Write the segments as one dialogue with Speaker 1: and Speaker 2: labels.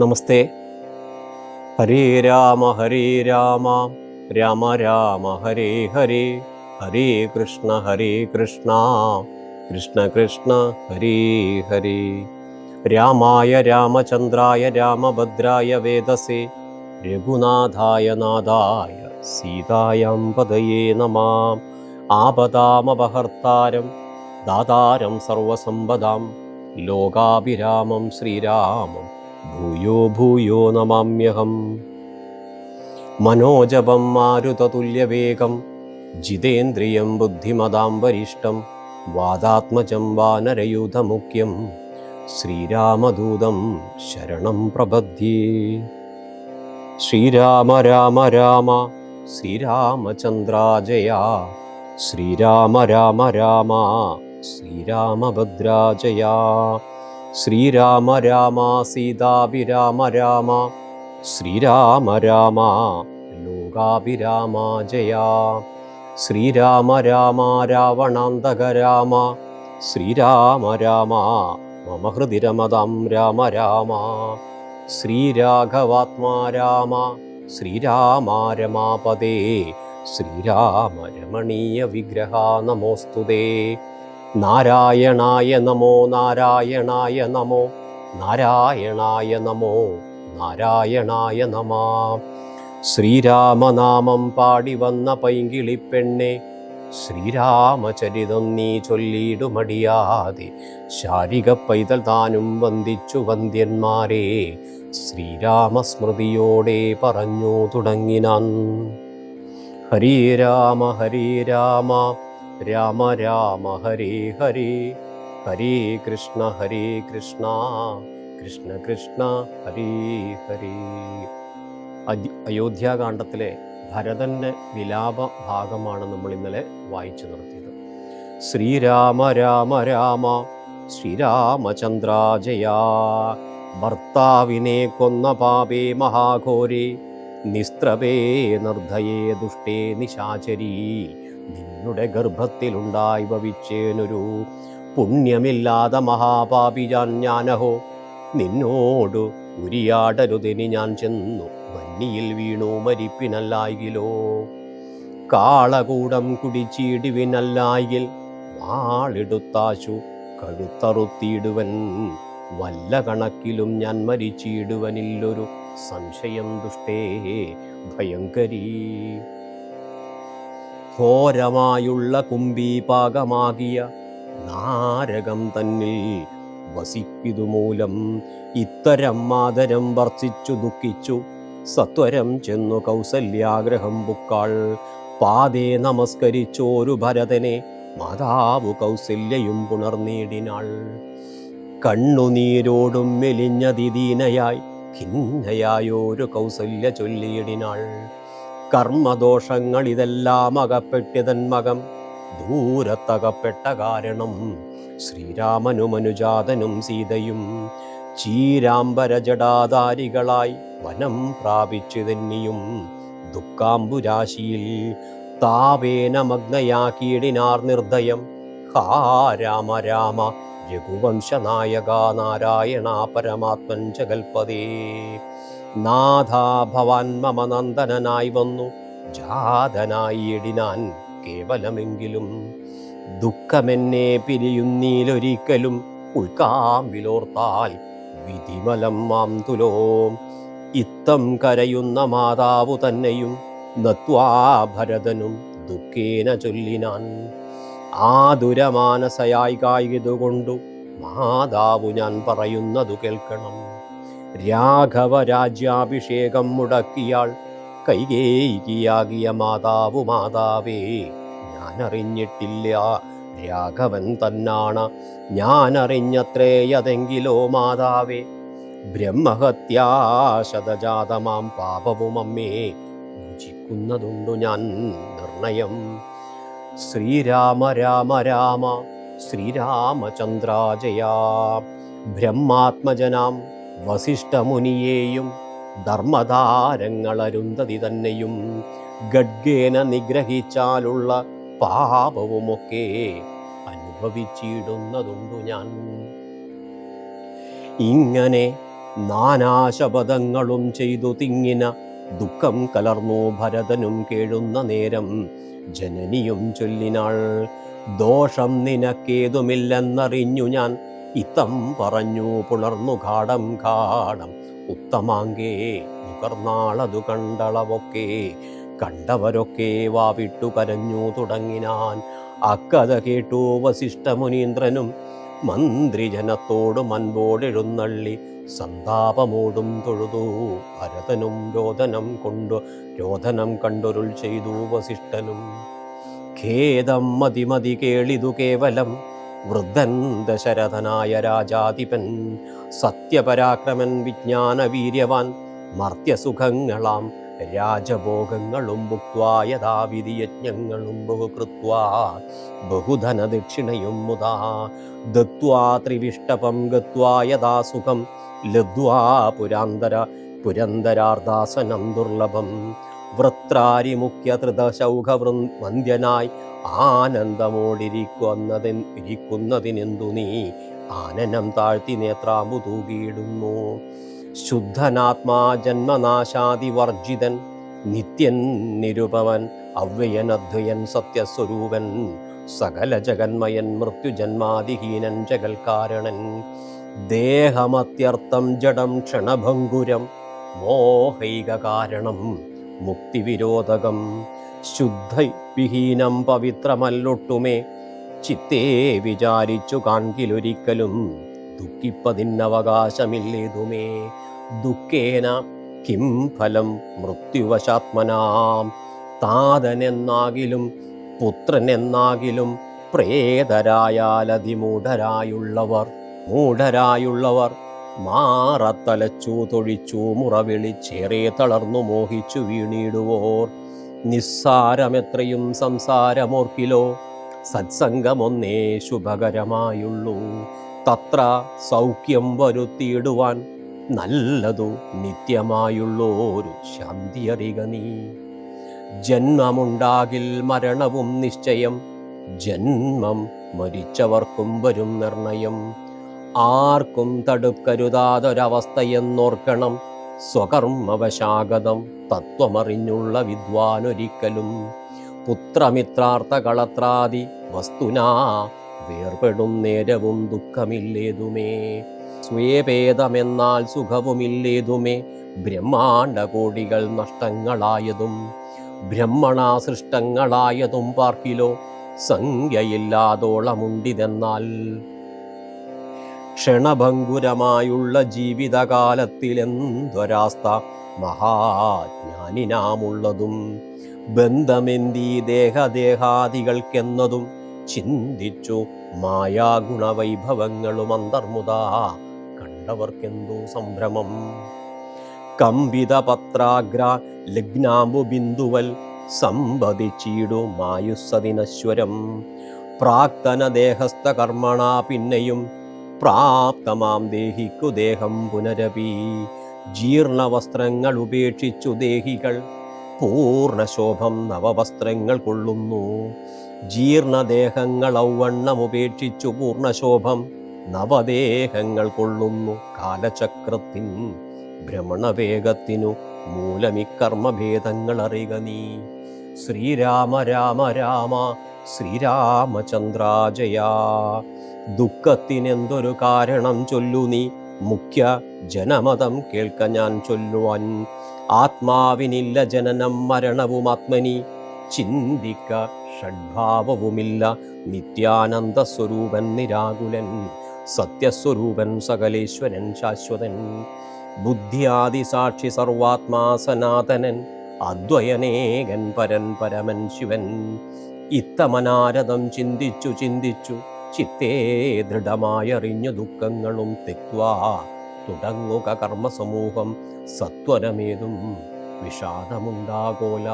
Speaker 1: നമസ്തേ. ഹരേ രാമ രാമ രാമ ഹരേ ഹരേ, ഹരേ കൃഷ്ണ കൃഷ്ണ കൃഷ്ണ ഹരേ ഹരേ. രാമായ രാമചന്ദ്രായ രാമഭദ്രായ വേദസേ, രഘുനാഥായ നാഥായ സീതായാം പദയേ നമഃ. ആപദാമപഹർത്താരം ദാതാരം സർവസമ്പദാം, ലോകാഭിരാമം ശ്രീരാമം ഭൂയോ ഭൂയോ നമാമ്യഹം. മനോജപം മാരുതതുല്യവേഗം, ജിതേന്ദ്രിയം ബുദ്ധിമതാം വരിഷ്ടം, വാദാത്മജം വാനരയൂഥമുഖ്യം, ശ്രീരാമദൂതം ശരണം പ്രപദ്യേ. ശ്രീരാമ രാമ രാമ ശ്രീരാമചന്ദ്രാജയ, ശ്രീരാമ രാമ രാമ ശ്രീരാമഭദ്രാജയ, ശ്രീരാമ രാമ സീതാഭിരാമ രാമ, ശ്രീരാമ രാമ ലോകാഭിരാമ ജയ, ശ്രീരാമ രാമ രാവണാന്തക രാമ, ശ്രീരാമ രാമ മമ ഹൃദി രമതാം രാമ രാമ, ശ്രീരാഘവാത്മാ രാമ, ശ്രീരാമ രമാപദേ, ശ്രീരാമ രമണീയ വിഗ്രഹ നമോസ്തുതേ. നാരായണായ നമോ നാരായണായ നമോ, നാരായണായ നമോ നാരായണായ നമഃ. ശ്രീരാമനാമം പാടി വന്ന പൈങ്കിളിപ്പെണ്ണെ, ശ്രീരാമചരിതം നീ ചൊല്ലിയിടുമടിയാതെ, ശാരിക പൈതൽ താനും വന്ദിച്ചു വന്ദ്യന്മാരെ, ശ്രീരാമസ്മൃതിയോടെ പറഞ്ഞു തുടങ്ങിനാൻ. ഹരേ രാമ രാമ രാമ ഹരേ ഹരേ, ഹരേ കൃഷ്ണ കൃഷ്ണ കൃഷ്ണ ഹരേ ഹരേ. അയോധ്യാകാന്ഡത്തിലെ ഭരതൻ്റെ വിലാപ ഭാഗമാണ് നമ്മൾ ഇന്നലെ വായിച്ചു നിർത്തിയത്. ശ്രീരാമ രാമ രാമ ശ്രീരാമചന്ദ്രാജയ, ഭർത്താവിനെ കൊന്ന പാപേ മഹാഘോരേ, നിസ്ത്രപേ നിർദ്ധയേ ദുഷ്ടേ നിശാചരീ, നിന്നുടെ ഗർഭത്തിലുണ്ടായി ഭവിച്ചേനൊരു പുണ്യമില്ലാതെ മഹാപാപി ഞാനഹോ, നിന്നോട് ഉരിയാടരുതിനി ഞാൻ ചെന്നു വന്നിയിൽ വീണു മരിപ്പിനല്ലായിലോ, കാളകൂടം കുടിച്ചീടുവിനല്ലായിൽ വാളെടുത്താശു കഴുത്തറുത്തിയിടുവൻ, വല്ല കണക്കിലും ഞാൻ മരിച്ചിടുവനില്ലൊരു സംശയം ദുഷ്ടേ ഭയങ്കരീ. ഘോരമായുള്ള കുംഭീപാകമാകിയ നാരകം തന്നിൽ വസിപ്പിതുമൂലം, ഇത്തരം മാതരം വർദ്ധിച്ചു ദുഃഖിച്ചു സത്വരം ചെന്നു കൗസല്യാഗ്രഹം പുക്കാൾ, പാദേ നമസ്കരിച്ചോരു ഭരതനെ മാതാവു കൗസല്യയും പുണർനേടിനാൾ. കണ്ണുനീരോടും മെലിഞ്ഞതിദീനയായി ഖിന്നയായോരു കൗസല്യ ചൊല്ലിയിടിനാൾ, കർമ്മദോഷങ്ങൾ ഇതെല്ലാം അകപ്പെട്ടിതൻ മകം ദൂരത്തകപ്പെട്ട കാരണം, ശ്രീരാമനും അനുജാതനും സീതയും ചീരാംബരജടാധാരികളായി വനം പ്രാപിച്ചിതന്നിയും, ദുഃഖാംബുരാശിയിൽ താപേന മഗ്നയാക്കിയിടിനാർ നിർദ്ദയം. ഹാ രാമ രാമ രഘുവംശനായക നാരായണ പരമാത്മൻ ജഗൽപദേ, നാഥാ ഭവാൻ മമ നന്ദനായി വന്നു ജാതനായിടിനാൻ കേവലമെങ്കിലും, ദുഃഖമെന്നെ പിരിയുന്നീലൊരിക്കലും ഉൾക്കാമ്പിലോർത്താൽ വിധിമലം മാം തുലോ. ഇത്തം കരയുന്ന മാതാവു തന്നെയും നത്വാ ഭരതനും ദുഃഖേന ചൊല്ലിനാൻ, ആതുരമാനസയായി കായതുകൊണ്ടു മാതാവു ഞാൻ പറയുന്നതു കേൾക്കണം. രാഘവ രാജ്യാഭിഷേകം മുടക്കിയാൾ കൈകേയിയാകിയ മാതാവു മാതാവേ, ഞാനറിഞ്ഞിട്ടില്ല രാഘവൻ തന്നാണ്, ഞാനറിഞ്ഞത്രേയതെങ്കിലോ മാതാവേ, ബ്രഹ്മഹത്യാശതജാതമാം പാപവും അമ്മേ ഭുജിക്കുന്നതുണ്ടു ഞാൻ നിർണയം. ശ്രീരാമ രാമ രാമ ശ്രീരാമചന്ദ്രാജയ, ബ്രഹ്മാത്മജനാം വസിഷ്ഠമുനിയെയും ധർമ്മധാരങ്ങളരുന്ധതി തന്നെയും ഗഡ്ഗേന നിഗ്രഹിച്ചാലുള്ള പാപവുമൊക്കെ അനുഭവിച്ചിടുന്നതുണ്ടു ഞാൻ. ഇങ്ങനെ നാനാശപഥങ്ങളും ചെയ്തു തിങ്ങിന ദുഃഖം കലർന്നു ഭരതനും കേഴുന്ന നേരം ജനനിയും ചൊല്ലിനാൾ, ദോഷം നിനക്കേതുമില്ലെന്നറിഞ്ഞു ഞാൻ ഇത്തം പറഞ്ഞു പുണർന്നു ഘാടം ഘാടം ഉത്തമാങ്കേ നുകർന്നാളതു കണ്ടളവൊക്കെ കണ്ടവരൊക്കെ വാവിട്ടു കരഞ്ഞു തുടങ്ങിനാൻ. അക്കഥ കേട്ടു വസിഷ്ഠമുനീന്ദ്രനും മന്ത്രിജനത്തോട് മൻപോടെഴുന്നള്ളി സന്താപമോടും തൊഴുതു ഭരതനും രോദനം കണ്ടൊരുൾ ചെയ്തു വസിഷ്ഠനും. ഖേദം മതി കേളിതു കേവലം വൃദ്ധൻ ദശരഥനായ രാജാധിപൻ, സത്യപരാക്രമൻ വിജ്ഞാനവീര്യവാൻ, മർത്യസുഖങ്ങളാം രാജഭോഗങ്ങളും ഭുക്വാ യഥാവിധി യജ്ഞങ്ങളും ബഹുകൃത്വാ ബഹുധനദക്ഷിണയും മുതാ ദത്വാ ത്രിവിഷ്ടപം ഗത്വാ യഥാ സുഖം ലബ്ധ്വാ പുരന്തരാർദാസനം ദുർലഭം വൃത്രാരിമുഖ്യധൃതശൗഖവന്ദ്യനായി ഇരിക്കുന്നതിനെന്തു നീ ആനനം താഴ്ത്തി നേത്രാമ്പു തൂകിയിടുന്നു. ശുദ്ധനാത്മാ ജന്മനാശാദിവർജിതൻ നിത്യൻ നിരുപമൻ അവ്യയനദ്വയൻ സത്യസ്വരൂപൻ സകല ജഗന്മയൻ മൃത്യുജന്മാദിഹീനൻ ജഗൽകാരണൻ ദേഹമത്യർത്ഥം ജഡം ക്ഷണഭംഗുരം മോഹൈക കാരണം മുക്തിവിരോധകം ശുദ്ധവിഹീനം പവിത്രമല്ലൊട്ടുമേ ചിത്തേ വിചാരിച്ചു കാൺകിലൊരിക്കലും ദുഃഖിപ്പതിന്നവകാശമില്ലേതുമേ ദുഃഖേന കിം ഫലം മൃത്യുവശാത്മനാം താതനെന്നാകിലും പുത്രനെന്നാകിലും മൂഢരായുള്ളവർ മാറത്തലച്ചു തൊഴിച്ചു മുറവിളിച്ചേറെ തളർന്നു മോഹിച്ചു വീണിടുവോർ നിസ്സാരമെത്രയും സംസാരമോർക്കിലോ സത്സംഗമൊന്നേ ശുഭകരമായുള്ളൂ തത്ര സൗഖ്യം വരുത്തിയിടുവാൻ നല്ലതു നിത്യമായുള്ളോരു ശാന്തിയറിക നീ. ജന്മമുണ്ടാകിൽ മരണവും നിശ്ചയം, ജന്മം മരിച്ചവർക്കും വരും നിർണയം. ആർക്കും തടുക്കരുതാതൊരവസ്ഥയെന്നോർക്കണം, സ്വകർമ്മവശാഗതം തത്വമറിഞ്ഞുള്ള വിദ്വാനൊരിക്കലും. പുത്രമിത്രാർത്ഥ കളത്രാദി വസ്തുനാ വേർപെടും നേരവും ദുഃഖമില്ലേതുമേ. സ്വേഭേദമെന്നാൽ സുഖവുമില്ലേതുമേ. ബ്രഹ്മാണ്ഡകോടികൾ നഷ്ടങ്ങളായതും ബ്രഹ്മണാ സൃഷ്ടങ്ങളായതും പാർക്കിലോ സംഖ്യയില്ലാതോളമുണ്ടിതെന്നാൽ. ക്ഷണഭംഗുരമായുള്ള ജീവിതകാലത്തിലെന്തൊരാസ്ഥ മഹാജ്ഞാനിനാമുള്ളതും ബന്ധമെന്തീ ദേഹദേഹാദികൾക്കെന്നതും ചിന്തിച്ചു മായാഗുണവൈഭവങ്ങളും അന്തർമുതാ കണ്ടവർക്കെന്തു സംഭ്രമം. കമ്പിതപത്രാഗ്ര ലഗ്നാംബു ബിന്ദുവൽ സമ്പതിച്ചീടു മായുസ്സതിനശ്വരം. പ്രാക്തന ദേഹസ്ഥ കർമ്മണാ പിന്നെയും പ്രാപ്തമാം ദേഹിക്കു ദേഹം പുനരപി. ജീർണവസ്ത്രങ്ങൾ ഉപേക്ഷിച്ചു ദേഹികൾ പൂർണ്ണശോഭം നവവസ്ത്രങ്ങൾ കൊള്ളുന്നു. ജീർണദേഹങ്ങൾ ഔവണ്ണം ഉപേക്ഷിച്ചു പൂർണ്ണശോഭം നവദേഹങ്ങൾ കൊള്ളുന്നു. കാലചക്രത്തിൻ ഭ്രമണവേഗത്തിനു മൂലമിക്കർമ്മഭേദങ്ങൾ അറിക നീ. ശ്രീരാമ രാമ രാമ ശ്രീരാമചന്ദ്രാജയാ. ദുഃഖത്തിനെന്തൊരു കാരണം ചൊല്ലു നീ, മുഖ്യ ജനമതം കേൾക്ക ഞാൻ ചൊല്ലുവാൻ. ആത്മാവിനില്ല ജനനം മരണവും ആത്മനി, ചിന്തിക്ക ഷഡ്ഭാവവുമില്ല നിത്യാനന്ദ സ്വരൂപൻ നിരാകുലൻ. സത്യസ്വരൂപൻ സകലേശ്വരൻ ശാശ്വതൻ. ബുദ്ധിയാദി സാക്ഷി സർവാത്മാ സനാതനൻ. അദ്വയനേകൻ പരൻ പരമൻ ശിവൻ. ഇത്തമനാരദം ചിന്തിച്ചു ചിന്തിച്ചു ചിത്തേ ദൃഢമായറിഞ്ഞു ദുഃഖങ്ങളും തെക്വാ തുടങ്ങുക കർമ്മസമൂഹം. സത്വരമേതും വിഷാദമുണ്ടാകോല.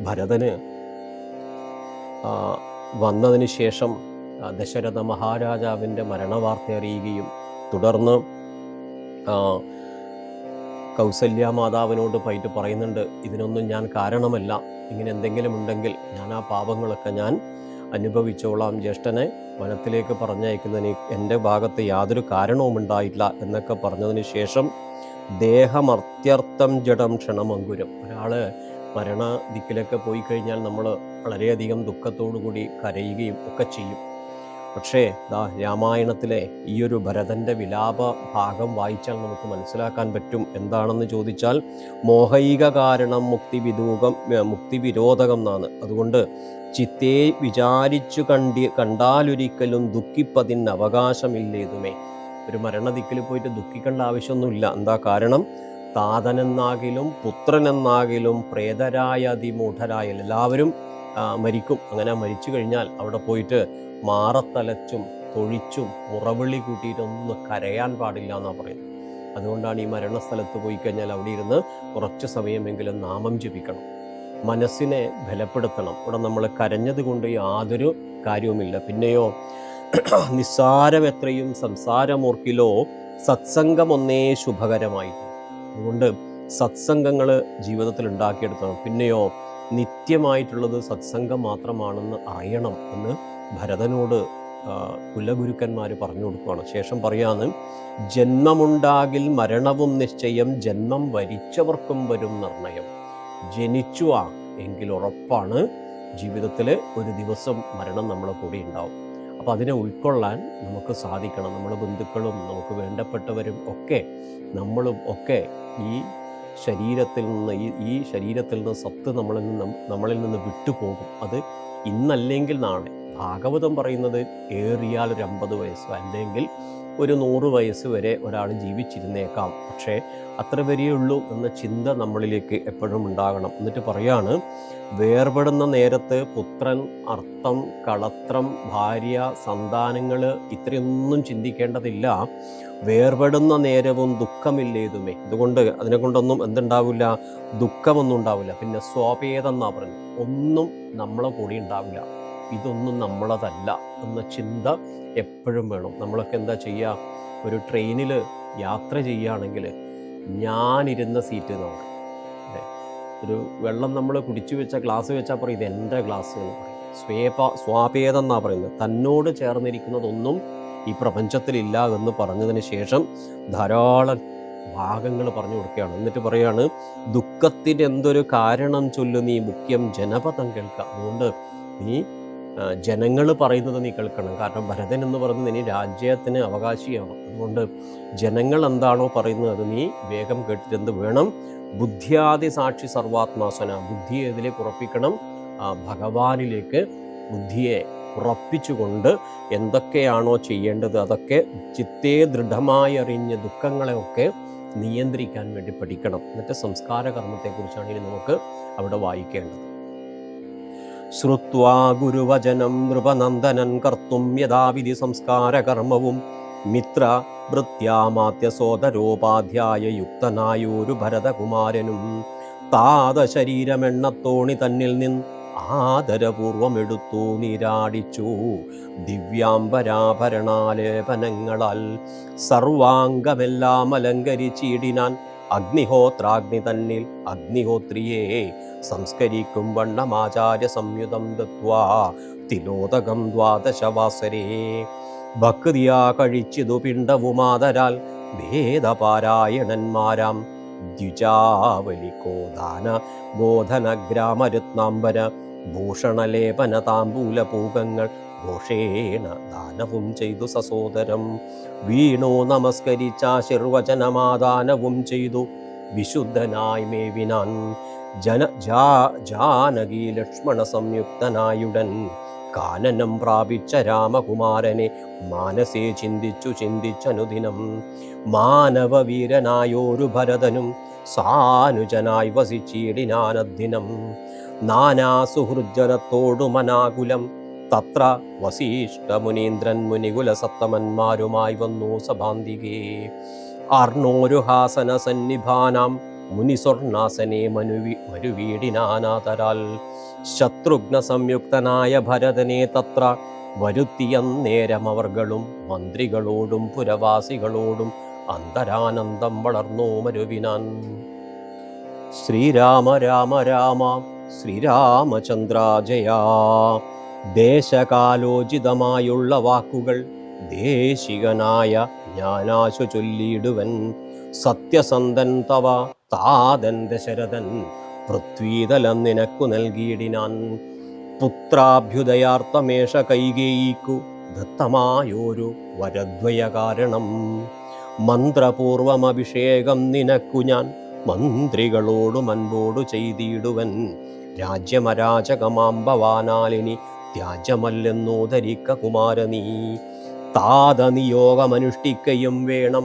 Speaker 1: ഭരതന് വന്നതിന് ശേഷം ദശരഥ മഹാരാജാവിൻ്റെ മരണവാർത്ത അറിയുകയും തുടർന്ന് കൗസല്യ മാതാവിനോട് പോയിട്ട് പറയുന്നുണ്ട്, ഇതിനൊന്നും ഞാൻ കാരണമല്ല, ഇങ്ങനെ എന്തെങ്കിലും ഉണ്ടെങ്കിൽ ഞാൻ ആ പാപങ്ങളൊക്കെ ഞാൻ അനുഭവിച്ചോളാം, ജ്യേഷ്ഠനെ വനത്തിലേക്ക് പറഞ്ഞയക്കുന്നതിന് എൻ്റെ ഭാഗത്ത് യാതൊരു കാരണവും ഉണ്ടായില്ല എന്നൊക്കെ പറഞ്ഞതിന് ശേഷം ദേഹമർത്യർത്ഥം ജഡം ക്ഷണമങ്കുരം. ഒരാൾ മരണ ദിക്കിലൊക്കെ പോയി കഴിഞ്ഞാൽ നമ്മൾ വളരെയധികം ദുഃഖത്തോടു കൂടി കരയുകയും ഒക്കെ ചെയ്യും. പക്ഷേ രാമായണത്തിലെ ഈ ഒരു ഭരതൻ്റെ വിലാപ ഭാഗം വായിച്ചാൽ നമുക്ക് മനസ്സിലാക്കാൻ പറ്റും. എന്താണെന്ന് ചോദിച്ചാൽ മോഹൈക കാരണം മുക്തിവിരോധകം എന്നാണ്. അതുകൊണ്ട് ചിത്തേ വിചാരിച്ചു കണ്ടാലൊരിക്കലും ദുഃഖിപ്പതിന് അവകാശമില്ലേതുമേ. ഒരു മരണദിക്കിൽ പോയിട്ട് ദുഃഖിക്കേണ്ട ആവശ്യമൊന്നുമില്ല. എന്താ കാരണം? താതനെന്നാകിലും പുത്രനെന്നാകിലും പ്രേതരായ അതിമൂഢരായ എല്ലാവരും മരിക്കും. അങ്ങനെ മരിച്ചു കഴിഞ്ഞാൽ അവിടെ പോയിട്ട് മാറത്തലച്ചും തൊഴിച്ചും മുറവിളി കൂട്ടിയിട്ടൊന്നും കരയാൻ പാടില്ല എന്നാണ് പറയുന്നത്. അതുകൊണ്ടാണ് ഈ മരണസ്ഥലത്ത് പോയി കഴിഞ്ഞാൽ അവിടെ ഇരുന്ന് കുറച്ച് സമയമെങ്കിലും നാമം ജപിക്കണം, മനസ്സിനെ ബലപ്പെടുത്തണം. ഇവിടെ നമ്മൾ കരഞ്ഞത് കൊണ്ട് യാതൊരു കാര്യവുമില്ല. പിന്നെയോ നിസ്സാരം എത്രയും സംസാരമോർക്കിലോ സത്സംഗം ഒന്നേ ശുഭകരമായിട്ട്. അതുകൊണ്ട് സത്സംഗങ്ങൾ ജീവിതത്തിൽ ഉണ്ടാക്കിയെടുക്കണം. പിന്നെയോ നിത്യമായിട്ടുള്ളത് സത്സംഗം മാത്രമാണെന്ന് അറിയണം എന്ന് ഭരതനോട് കുലഗുരുക്കന്മാർ പറഞ്ഞു കൊടുക്കുകയാണ്. ശേഷം പറയാന്ന്, ജന്മമുണ്ടാകിൽ മരണവും നിശ്ചയം, ജന്മം വരിച്ചവർക്കും വരും നിർണയം. ജനിച്ചു എങ്കിൽ ഉറപ്പാണ് ജീവിതത്തിൽ ഒരു ദിവസം മരണം നമ്മളെ കൂടെ ഉണ്ടാവും. അപ്പോൾ അതിനെ ഉൾക്കൊള്ളാൻ നമുക്ക് സാധിക്കണം. നമ്മുടെ ബന്ധുക്കളും നമുക്ക് വേണ്ടപ്പെട്ടവരും ഒക്കെ നമ്മളും ഒക്കെ ഈ ശരീരത്തിൽ നിന്ന് സത്ത് നമ്മളിൽ നിന്ന് വിട്ടുപോകും. അത് ഇന്നല്ലെങ്കിൽ നാളെ. ഭാഗവതം പറയുന്നത് ഏറിയാൽ ഒരു 50 വയസ്സ് അല്ലെങ്കിൽ ഒരു 100 വയസ്സ് വരെ ഒരാൾ ജീവിച്ചിരുന്നേക്കാം. പക്ഷേ അത്ര വരെയുള്ളൂ എന്ന ചിന്ത നമ്മളിലേക്ക് എപ്പോഴും ഉണ്ടാകണം. എന്നിട്ട് പറയാണ്, വേർപെടുന്ന നേരത്ത് പുത്രൻ, അർത്ഥം, കളത്രം, ഭാര്യ, സന്താനങ്ങൾ ഇത്രയൊന്നും ചിന്തിക്കേണ്ടതില്ല. വേർപെടുന്ന നേരവും ദുഃഖമില്ലേതുമേ. അതുകൊണ്ട് അതിനെ കൊണ്ടൊന്നും എന്തുണ്ടാവില്ല? ദുഃഖമൊന്നും ഉണ്ടാവില്ല. പിന്നെ സ്വാപേതം എന്നാ പറയുന്നത്, ഒന്നും നമ്മളെ കൂടി ഉണ്ടാവില്ല. ഇതൊന്നും നമ്മളതല്ല എന്ന ചിന്ത എപ്പോഴും വേണം. നമ്മളൊക്കെ എന്താ ചെയ്യുക? ഒരു ട്രെയിനിൽ യാത്ര ചെയ്യുകയാണെങ്കിൽ ഞാനിരുന്ന സീറ്റ് എന്ന് പറയും. ഒരു വെള്ളം നമ്മൾ കുടിച്ചു വെച്ച ഗ്ലാസ് വെച്ചാൽ പറയും ഇത് എൻ്റെ ഗ്ലാസ് എന്ന് പറയും. സ്വാപേതം എന്നാണ് പറയുന്നത്. തന്നോട് ചേർന്നിരിക്കുന്നതൊന്നും ഈ പ്രപഞ്ചത്തിലില്ല എന്ന് പറഞ്ഞതിന് ശേഷം ധാരാളം ഭാഗങ്ങൾ പറഞ്ഞു കൊടുക്കുകയാണ്. എന്നിട്ട് പറയാണ്, ദുഃഖത്തിന് എന്തൊരു കാരണം ചൊല്ലു നീ മുഖ്യം ജനപദം കേൾക്കാം. അതുകൊണ്ട് നീ ജനങ്ങൾ പറയുന്നത് നീ കേൾക്കണം. കാരണം ഭരതൻ എന്ന് പറയുന്നത് ഇനി രാജ്യത്തിന് അവകാശിയാണ്. അതുകൊണ്ട് ജനങ്ങൾ എന്താണോ പറയുന്നത് അത് നീ വേഗം കേട്ടിട്ട് വേണം. ബുദ്ധിയാദി സാക്ഷി സർവാത്മാസന. ബുദ്ധിയെ ഇതിലേക്ക് ഉറപ്പിക്കണം, ഭഗവാനിലേക്ക് ബുദ്ധിയെ ഉറപ്പിച്ചുകൊണ്ട് എന്തൊക്കെയാണോ ചെയ്യേണ്ടത് അതൊക്കെ ചിത്തേ ദൃഢമായി അറിഞ്ഞ് ദുഃഖങ്ങളെയൊക്കെ നിയന്ത്രിക്കാൻ വേണ്ടി പഠിക്കണം. എന്നിട്ട് സംസ്കാര കർമ്മത്തെക്കുറിച്ചാണ് ഇനി നമുക്ക് അവിടെ വായിക്കേണ്ടത്. ശ്രുത്വാ ഗുരുവചനം നൃപനന്ദനൻ കർത്തും യഥാവിധി സംസ്കാര കർമ്മവും മിത്ര ഭൃത്യാമാത്യ സോദരോപാധ്യായ യുക്തനായൊരു ഭരതകുമാരനും താത ശരീരമെണ്ണത്തോണി തന്നിൽ നിന്ന് ആദരപൂർവം എടുത്തു നീരാടിച്ചു. ദിവ്യാംബരാഭരണാലേപനങ്ങളാൽ സർവാംഗമെല്ലാം അലങ്കരിച്ചിടിനാൻ. അഗ്നിഹോത്രാഗ്നി തന്നിൽ അഗ്നിഹോത്രിയെ സംസ്കരിക്കും വണ്ണമാചാര്യ സംയുതം ദത്വാ തിലോദകം ദ്വാദശവാസരേ. ഭക്തിയാ കഴിച്ചിതു പിണ്ടവുമാതരാൽ ഭേദപാരായണന്മാരാം ദ്വിജാവലിക്കോദാന ബോധന ഗ്രാമരത്നാംബര ഭൂഷണലേപന താമ്പൂല പൂകങ്ങൾ ഘോഷേണ ദാനവും ചെയ്തു സസോദരം. വീണോ നമസ്കരിച്ചാശീർവചനമാദാനവും ചെയ്തു വിശുദ്ധനായി മേവിനാൻ. ജാനകി ലക്ഷ്മണ സംയുക്തനായുടൻ കാനനം പ്രാപിച്ച രാമകുമാരനെ മാനസേ ചിന്തിച്ചനുദിനം. മാനവവീരനായോരു ഭരതനും സാനുജനായി വസിച്ചിടിനാനദ്ദിനം. നാനാസുഹൃജ്ജനത്തോടു മനാകുലം തത്ര വസിഷ്ഠമുനീന്ദ്രൻ മുനികുല സത്തമന്മാരുമായി വന്നു സഭാന്തികേ. അർണോരുഹാസന സന്നിഭാനാം മുനിസ്വർണാസനെ മരുവീടിനാനാതരാൽ. ശത്രുഘ്ന സംയുക്തനായ ഭരതനെ തത്ര വരുത്തിയ നേരമവർകളും മന്ത്രികളോടും പുരവാസികളോടും അന്തരാനന്ദം വളർന്നോ മരുവിനാൻ. ശ്രീരാമ രാമ രാമ ശ്രീരാമചന്ദ്ര ജയ. ദേശകാലോചിതമായുള്ള വാക്കുകൾ ദേശികനായ ഞാനാശു ചൊല്ലിയിടുവൻ. സത്യസന്ധൻ തവ താതൻ ദശരഥൻ പൃഥ്വീതലം നിനക്കു നൽകിയിടിനാൻ. പുത്രാഭ്യുദയാർത്ഥമേഷ കൈകേയിക്കു ദത്തമായൊരു വരദ്വയ കാരണം. മന്ത്രപൂർവമഭിഷേകം നിനക്കു ഞാൻ മന്ത്രികളോടും അൻപോടു ചെയ്തിടുവൻ. രാജ്യമരാജകമാംബവാനാലിനി ത്യാജ്യമല്ലെന്നോ ധരിക്ക കുമാരനീ. താതനിയോഗമനുഷ്ഠിക്കയും വേണം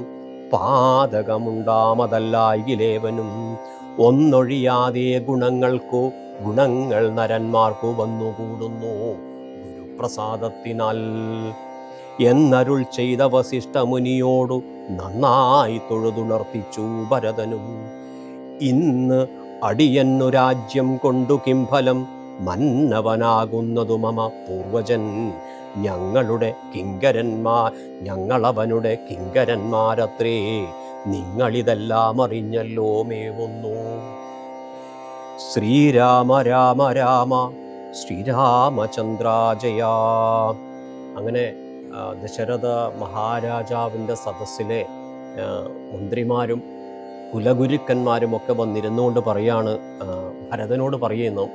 Speaker 1: പാതകമുണ്ടാമതല്ലായിലേവനും. ഒന്നൊഴിയാതെ ഗുണങ്ങൾക്കു ഗുണങ്ങൾ നരന്മാർക്കു വന്നുകൂടുന്നു ഗുരുപ്രസാദത്തിനാൽ എന്നരുൾ ചെയ്ത വസിഷ്ഠമുനിയോടു നന്നായി തൊഴുതുണർത്തിച്ചു ഭരതനും. ഇന്ന് അടിയന്നു രാജ്യം കൊണ്ടു കിംഫലം മന്നവനാകുന്നതു മമ പൂർവജൻ. ഞങ്ങളവനുടെ കിങ്കരന്മാരത്രേ. നിങ്ങളിതെല്ലാം അറിഞ്ഞല്ലോ മേവുന്നു. ശ്രീരാമ രാമ രാമ ശ്രീരാമചന്ദ്രാജയ. അങ്ങനെ ദശരഥ മഹാരാജാവിൻ്റെ സദസ്സിലെ മന്ത്രിമാരും കുലഗുരുക്കന്മാരും ഒക്കെ വന്നിരുന്നുകൊണ്ട് പറയാണ്, ഭരതനോട് പറയുന്നു,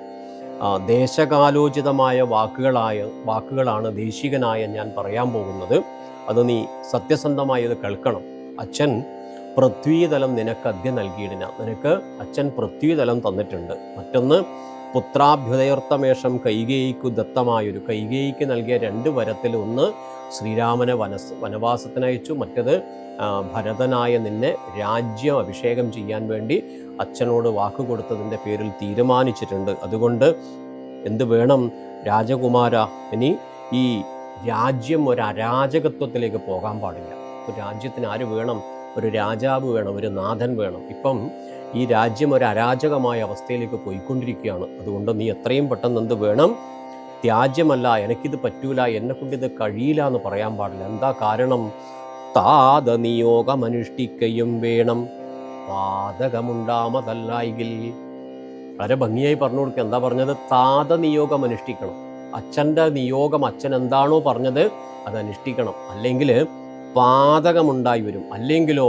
Speaker 1: ദേശകാലോചിതമായ വാക്കുകളാണ് ദേശികനായ ഞാൻ പറയാൻ പോകുന്നത്. അത് നീ സത്യസന്ധമായി അത് കേൾക്കണം. അച്ഛൻ പൃഥ്വീതലം നിനക്ക് അദ്യം നൽകിയിടിന. നിനക്ക് അച്ഛൻ പൃഥ്വീതലം തന്നിട്ടുണ്ട്. മറ്റൊന്ന്, പുത്രാഭ്യുദയർത്ഥമേഷം കൈകേയിക്കു ദത്തമായൊരു, കൈകേയിക്ക് നൽകിയ 2 വരത്തിൽ ഒന്ന് ശ്രീരാമനെ വനവാസത്തിനയച്ചു, മറ്റത് ഭരതനായ നിന്നെ രാജ്യം അഭിഷേകം ചെയ്യാൻ വേണ്ടി അച്ഛനോട് വാക്ക് കൊടുത്തതിൻ്റെ പേരിൽ തീരുമാനിച്ചിട്ടുണ്ട്. അതുകൊണ്ട് എന്ത് വേണം രാജകുമാര, ഇനി ഈ രാജ്യം ഒരു അരാജകത്വത്തിലേക്ക് പോകാൻ പാടില്ല. ഒരു രാജ്യത്തിന് ആര് വേണം? ഒരു രാജാവ് വേണം, ഒരു നാഥൻ വേണം. ഇപ്പം ഈ രാജ്യം ഒരു അരാജകമായ അവസ്ഥയിലേക്ക് പോയിക്കൊണ്ടിരിക്കുകയാണ്. അതുകൊണ്ട് നീ എത്രയും പെട്ടെന്ന് എന്ത് വേണം? ത്യാജ്യമല്ല, എനിക്കിത് പറ്റൂല, എന്നെ കൊണ്ടിത് കഴിയില്ല എന്ന് പറയാൻ പാടില്ല. എന്താ കാരണം? താതനിയോഗമനുഷ്ഠിക്കയും വേണം പാതകമുണ്ടാമതല്ലായെങ്കിൽ. വളരെ ഭംഗിയായി പറഞ്ഞു കൊടുക്കുക. എന്താ പറഞ്ഞത്? താതനിയോഗം അനുഷ്ഠിക്കണം. അച്ഛൻ്റെ നിയോഗം, അച്ഛൻ എന്താണോ പറഞ്ഞത് അത് അനുഷ്ഠിക്കണം. അല്ലെങ്കിൽ പാതകമുണ്ടായി വരും. അല്ലെങ്കിലോ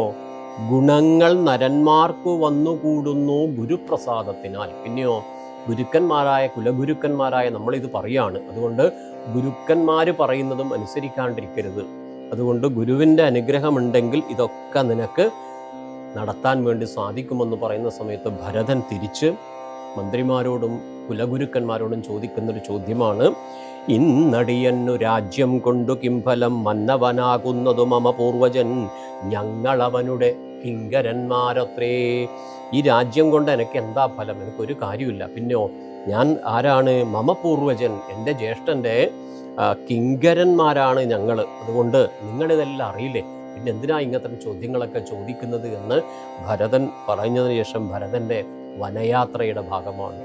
Speaker 1: ഗുണങ്ങൾ നരന്മാർക്കു വന്നുകൂടുന്നു ഗുരുപ്രസാദത്തിനാൽ. പിന്നെയോ കുലഗുരുക്കന്മാരായ നമ്മളിത് പറയാണ്. അതുകൊണ്ട് ഗുരുക്കന്മാർ പറയുന്നതും അനുസരിക്കാണ്ടിരിക്കരുത്. അതുകൊണ്ട് ഗുരുവിൻ്റെ അനുഗ്രഹമുണ്ടെങ്കിൽ ഇതൊക്കെ നിനക്ക് നടത്താൻ വേണ്ടി സാധിക്കുമെന്ന് പറയുന്ന സമയത്ത് ഭരതൻ തിരിച്ച് മന്ത്രിമാരോടും കുലഗുരുക്കന്മാരോടും ചോദിക്കുന്നൊരു ചോദ്യമാണ്, ഇന്നടിയന്നു രാജ്യം കൊണ്ടു കിംഫലം മന്നവനാകുന്നതു മമ പൂർവജൻ. ഞങ്ങളവനുടെ കിങ്കരന്മാരത്രേ. ഈ രാജ്യം കൊണ്ട് എനിക്ക് എന്താ ഫലം? എനിക്കൊരു കാര്യമില്ല. പിന്നെയോ ഞാൻ ആരാണ്? മമ പൂർവജൻ, എൻ്റെ ജ്യേഷ്ഠൻ്റെ കിങ്കരന്മാരാണ് ഞങ്ങൾ. അതുകൊണ്ട് നിങ്ങളിതെല്ലാം അറിയില്ലേ, പിന്നെ എന്തിനാ ഇങ്ങനത്തെ ചോദ്യങ്ങളൊക്കെ ചോദിക്കുന്നത് എന്ന് ഭരതൻ പറഞ്ഞതിന് ശേഷം ഭരതൻ്റെ വനയാത്രയുടെ ഭാഗമാണ്.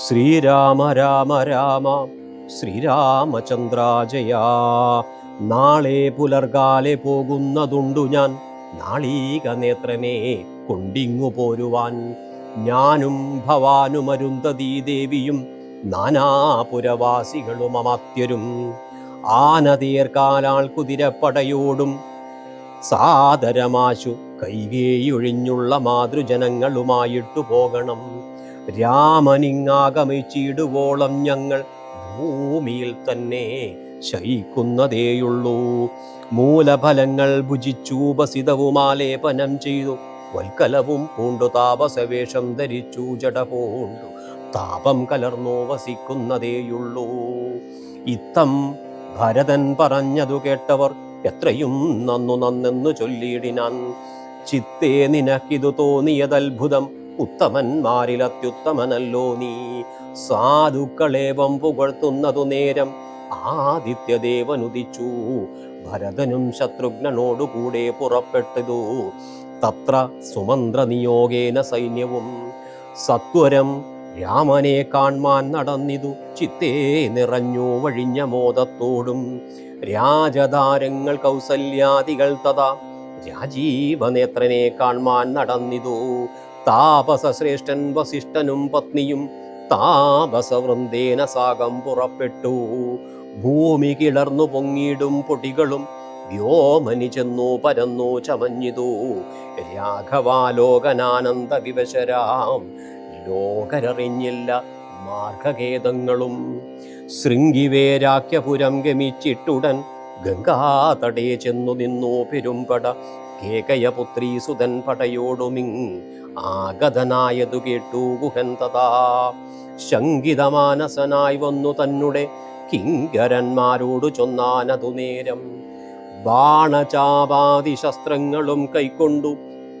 Speaker 1: ശ്രീരാമ രാമ രാമ ശ്രീരാമചന്ദ്രാജയ. നാളെ പുലർകാലെ പോകുന്നതുണ്ടു ഞാൻ നാളീക നേത്രനെ കൊണ്ടിങ്ങു പോരുവാൻ. ഞാനും ഭവാനും അരുന്ധതീ ദേവിയും നാനാപുരവാസികളും അമാത്യരും ആനതീർക്കാലാൾ കുതിരപ്പടയോടും സാദരമാശു കൈകേയൊഴിഞ്ഞുള്ള മാതൃജനങ്ങളുമായിട്ടു പോകണം. രാമനിങ്ങാഗമിച്ചിടുവോളം ഞങ്ങൾ ഭൂമിയിൽ തന്നെ ശയിക്കുന്നതേയുള്ളൂ. മൂലഫലങ്ങൾ ഭുജിച്ചൂപസിതവുമാലേപനം ചെയ്തു വൽക്കലവും പൂണ്ടു താപസവേഷം ധരിച്ചു ജട പൂണ്ടു താപം കലർന്നോ വസിക്കുന്നതേയുള്ളൂ. ഇത്തം ഭരതൻ പറഞ്ഞതു കേട്ടവർ എത്രയും നന്നെന്നു ചൊല്ലിയിടിനാൻ. ചിത്തേ നിനക്കിതു തോന്നിയതത്ഭുതം, ഉത്തമന്മാരിൽ അത്യുത്തമനല്ലോ നീ. സാധുക്കളേവം പുകഴ്ത്തുന്നതു നേരം ആദിത്യദേവനുദിച്ചു. ഭരതനും ശത്രുഘ്നനോടുകൂടെ പുറപ്പെട്ടതു. തത്ര സുമന്ത്ര നിയോഗേന സൈന്യവും സത്വരം രാമനെ കാൺമാൻ നടന്നിതു. ചിത്തേ നിറഞ്ഞു വഴിഞ്ഞ മോദത്തോടും രാജധാരങ്ങൾ കൗസല്യാദികൾ തഥാ രാജീവനേത്രനെ കാൺമാൻ നടന്നിതു. താപസശ്രേഷ്ഠൻ വസിഷ്ഠനും പത്നിയും താപസവൃന്ദേന സാഗം പുറപ്പെട്ടു. ഭൂമി കിളർന്നു പൊങ്ങിയിടും പൊടികളും വ്യോമനി ചെന്നു പരന്നു ചമഞ്ഞിതു. രാഘവാലോകനാനന്ദ വിവശരാം ലോകരറിഞ്ഞില്ല മാർഗഖേദങ്ങളും. ശൃംഗിവേരാഖ്യപുരം ഗമിച്ചിട്ടുടൻ ഗംഗാതടേ ചെന്നു നിന്നു പെരുമ്പട. കേകയപുത്രീ സുതൻ പടയോടുമിങ് ആഗതനായതു കേട്ടു ഗുഹൻ തഥാ. ശങ്കിതമാനസനായി വന്നു തന്നെ കിങ്കരന്മാരോടു ചൊന്നാനതു നേരം. ബാണചാപാതി ശസ്ത്രങ്ങളും കൈക്കൊണ്ടു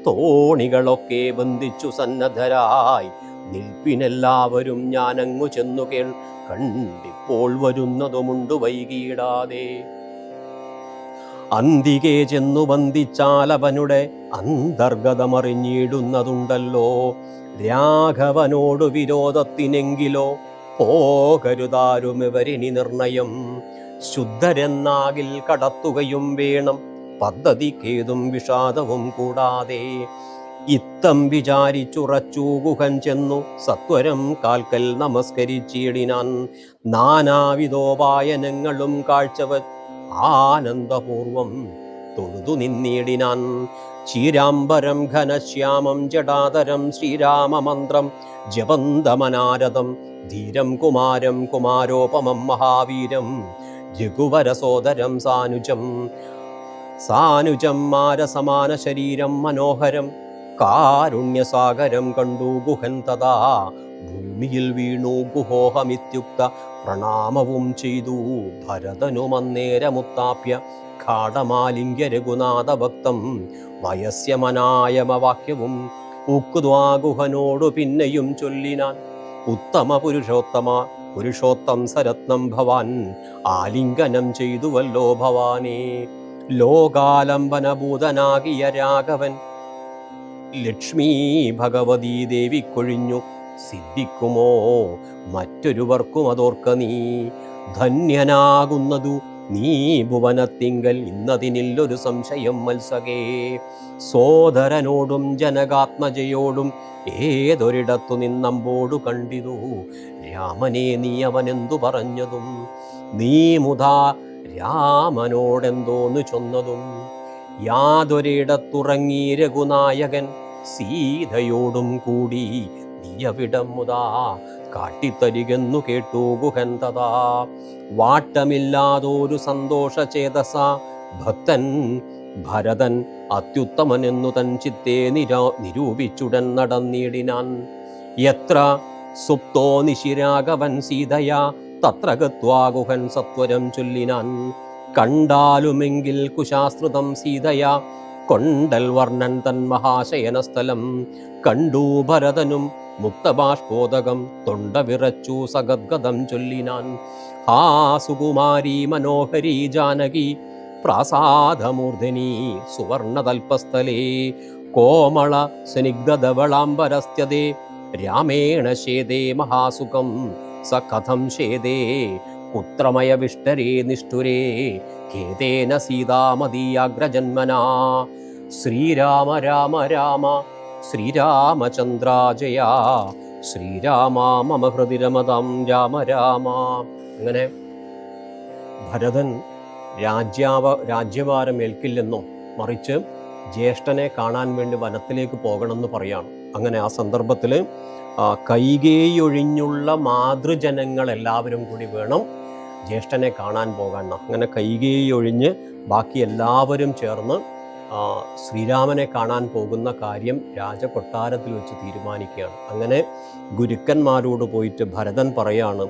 Speaker 1: തോണികളൊക്കെ ബന്ധിച്ചു സന്നദ്ധരായി നിൽപ്പിനെല്ലാവരും ഞാനങ്ങു ചെന്നു കേൾ. കണ്ടിപ്പോൾ വരുന്നതുമുണ്ടു വൈകിയിടാതെ. അന്തികെ ചെന്നു ബന്ധിച്ചാൽ അവനുടെ അന്തർഗതമറിഞ്ഞിടുന്നതുണ്ടല്ലോ. രാഘവനോടു വിരോധത്തിനെങ്കിലോ പോകരുതാരുമിവരിനി നിർണയം. ശുദ്ധരെന്നാകിൽ കടത്തുകയും വേണം പദ്ധതിക്കേതും വിഷാദവും കൂടാതെ. ഇത്തം വിചാരിച്ചുറച്ചു ഗുഹൻ ചെന്നു സത്വരം കാൽക്കൽ നമസ്കരിച്ചിടിനാൻ. നാനാവിധോപായനങ്ങളും കാഴ്ചവ ആനന്ദപൂർവം തൊഴുതു നിന്നിടിനാൻ. ചീരാംബരം ഘനശ്യാമം ജടാതരം ശ്രീരാമമന്ത്രം ജപന്തമനാരദം ധീരം കുമാരം കുമാരോപമം മഹാവീരം രഘുവരസോദരം സാനുജം മാരസമാന ശരീരം മനോഹരം കാരുണ്യസാഗരം കണ്ടു ഗുഹൻ തഥാ. ഭൂമിയിൽ വീണു ഗുഹോഹമിത്യുക്ത പ്രണാമവും ചെയ്തു ഭരതനുമന്നേരമുത്താപ്യ. ഘാടമാലിംഗ്യ രഘുനാഥ ഭക്തം വയസ്യമനായമവാക്യവും ഉക്കുദ്വാഗുഹനോടു പിന്നെയും ചൊല്ലിനാൻ. ഉത്തമ പുരുഷോത്തം സരത്നം ഭവാൻ ആലിംഗനം ചെയ്തുവല്ലോ ഭവാനേ. ലോകാലംബനഭൂതനാകിയ രാഘവൻ ലക്ഷ്മീ ഭഗവതീ ദേവി കൊഴിഞ്ഞു സിദ്ധിക്കുമോ മറ്റൊരുവർക്കും അതോർക്ക നീ. ധന്യനാകുന്നതു നീ ഭുവനത്തിങ്കൽ ഇന്നതിനില്ലൊരു സംശയം മത്സകേ. സോദരനോടും ജനകാത്മജയോടും ഏതൊരിടത്തു നിന്നമ്പോടു കണ്ടിതു. രാമനെ നീ അവനെന്തു പറഞ്ഞതും നീ മുതാ രാമനോടെന്തോന്നു ചൊന്നതും. യാതൊരിടത്തുറങ്ങി രഘുനായകൻ സീതയോടും കൂടി നീയവിടം മുതാ കാട്ടിത്തരികെന്നു കേട്ടു ഗുഹൻ തഥാ. വാട്ടമില്ലാതൊരു സന്തോഷചേതസ ഭക്തൻ ഭരതൻ അത്യുത്തമനെന്നു തൻ ചിത്തെ നിരൂപിച്ചുടൻ നടന്നിടിനാൻ. യത്ര സുപ്തോ നിശിരാഘവൻ സീതയാ തത്ര ഗത്വാ ഗുഹൻ സത്വരം ചൊല്ലിനാൻ. കണ്ടാലുമെങ്കിൽ കുശാസ്ത്രിതം സീതയാ കൊണ്ടൽ വർണ്ണൻ തൻ മഹാശയനസ്ഥലം. കണ്ടു ഭരതനും മുക്തബാഷ്പോദകം തൊണ്ട വിറച്ചു സഗദ്ഗതം ചൊല്ലിനാൻ. ഹാ സുകുമാരി മനോഹരി ജാനകി പ്രാസാദമൂർധനി സുവർണതൽപസ്ഥലേ. കോമള സ്നിഗ്ധധവളാംബരസ്ത്യതേ രാമേണ ശേദേ മഹാസുഖം സ കഥം ശേദേ പുത്രമയ വിഷ്ടരേ നിഷ്ഠുരേ ഖേദേന സീതാമതീയാഗ്രജന്മനാ. ശ്രീരാമ രാമ രാമ ശ്രീരാമചന്ദ്ര ജയ ശ്രീരാമ മമ ഹൃദി രമതാം രാമ രാമ. അങ്ങനെ ഭരതൻ രാജ്യഭാരം ഏൽക്കില്ലെന്നോ മറിച്ച് ജ്യേഷ്ഠനെ കാണാൻ വേണ്ടി വനത്തിലേക്ക് പോകണമെന്ന് പറയാണ്. അങ്ങനെ ആ സന്ദർഭത്തിൽ കൈകേയൊഴിഞ്ഞുള്ള മാതൃജനങ്ങൾ എല്ലാവരും കൂടി വേണം ജ്യേഷ്ഠനെ കാണാൻ പോകാൻ. അങ്ങനെ കൈകേയൊഴിഞ്ഞ് ബാക്കി എല്ലാവരും ചേർന്ന് ശ്രീരാമനെ കാണാൻ പോകുന്ന കാര്യം രാജകൊട്ടാരത്തിൽ വെച്ച് തീരുമാനിക്കുകയാണ്. അങ്ങനെ ഗുരുക്കന്മാരോട് പോയിട്ട് ഭരതൻ പറയാണ്,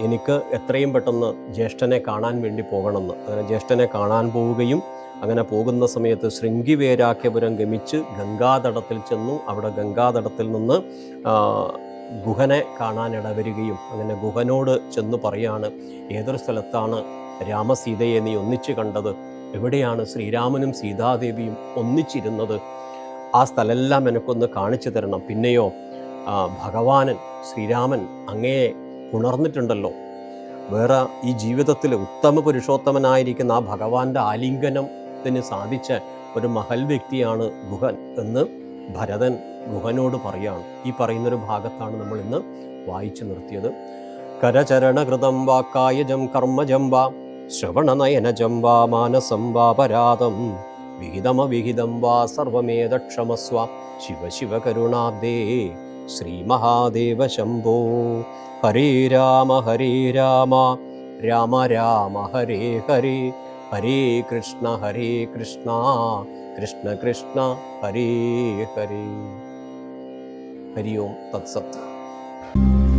Speaker 1: എനിക്ക് എത്രയും പെട്ടെന്ന് ജ്യേഷ്ഠനെ കാണാൻ വേണ്ടി പോകണമെന്ന്. അങ്ങനെ ജ്യേഷ്ഠനെ കാണാൻ പോവുകയും അങ്ങനെ പോകുന്ന സമയത്ത് ശൃംഗിവേരാഖ്യപുരം ഗമിച്ച് ഗംഗാതടത്തിൽ ചെന്നു. അവിടെ ഗംഗാതടത്തിൽ നിന്ന് ഗുഹനെ കാണാനിടവരികയും അങ്ങനെ ഗുഹനോട് ചെന്ന് പറയാണ്, ഏതൊരു സ്ഥലത്താണ് രാമസീതയെ നീ ഒന്നിച്ചു കണ്ടത്? എവിടെയാണ് ശ്രീരാമനും സീതാദേവിയും ഒന്നിച്ചിരുന്നത്? ആ സ്ഥലമെല്ലാം എനിക്കൊന്ന് കാണിച്ചു തരണം. പിന്നെയോ ഭഗവാനൻ ശ്രീരാമൻ അങ്ങയെ ഉണർന്നിട്ടുണ്ടല്ലോ. വേറെ ഈ ജീവിതത്തിൽ ഉത്തമ പുരുഷോത്തമനായിരിക്കുന്ന ആ ഭഗവാന്റെ ആലിംഗനത്തിന് സാധിച്ച ഒരു മഹൽ വ്യക്തിയാണ് ഗുഹൻ എന്ന് ഭരതൻ ഗുഹനോട് പറയാണ്. ഈ പറയുന്നൊരു ഭാഗത്താണ് നമ്മൾ ഇന്ന് വായിച്ചു നിർത്തിയത്. കരചരണകൃതം വാ കായജം കർമ്മജം വാ ശ്രവണനയനജം വാ മാനസം വാ പരാതം വിഹിതമവിഹിതം വാ സർവമേതക്ഷമസ്വ ശിവ ശിവ കരുണാബ്ദേ ശ്രീ മഹാദേവ ശംഭോ. ഹരേ രാമ രാമ രാമ ഹരേ ഹരേ, ഹരേ കൃഷ്ണ കൃഷ്ണ കൃഷ്ണ ഹരേ ഹരേ. ഹരി ഓം തത്സത്.